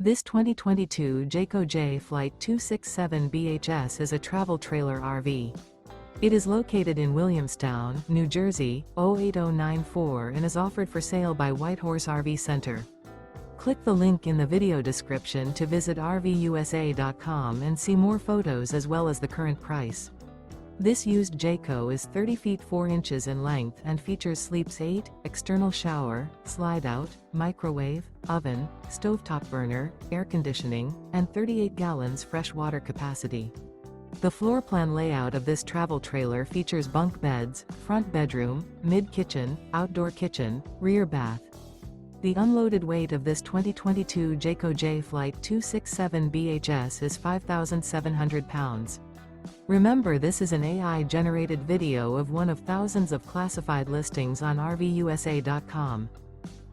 This 2022 Jayco Jay Flight 267 BHS is a travel trailer RV. It is located in Williamstown, New Jersey, 08094 and is offered for sale by Whitehorse RV Center. Click the link in the video description to visit RVUSA.com and see more photos as well as the current price. This used Jayco is 30 feet 4 inches in length and features sleeps 8, external shower, slide-out, microwave, oven, stovetop burner, air conditioning, and 38 gallons fresh water capacity. The floor plan layout of this travel trailer features bunk beds, front bedroom, mid-kitchen, outdoor kitchen, rear bath. The unloaded weight of this 2022 Jayco Jay Flight 267 BHS is 5,700 pounds. Remember, this is an AI-generated video of one of thousands of classified listings on RVUSA.com.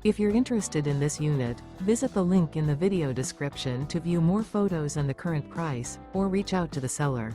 If you're interested in this unit, visit the link in the video description to view more photos and the current price, or reach out to the seller.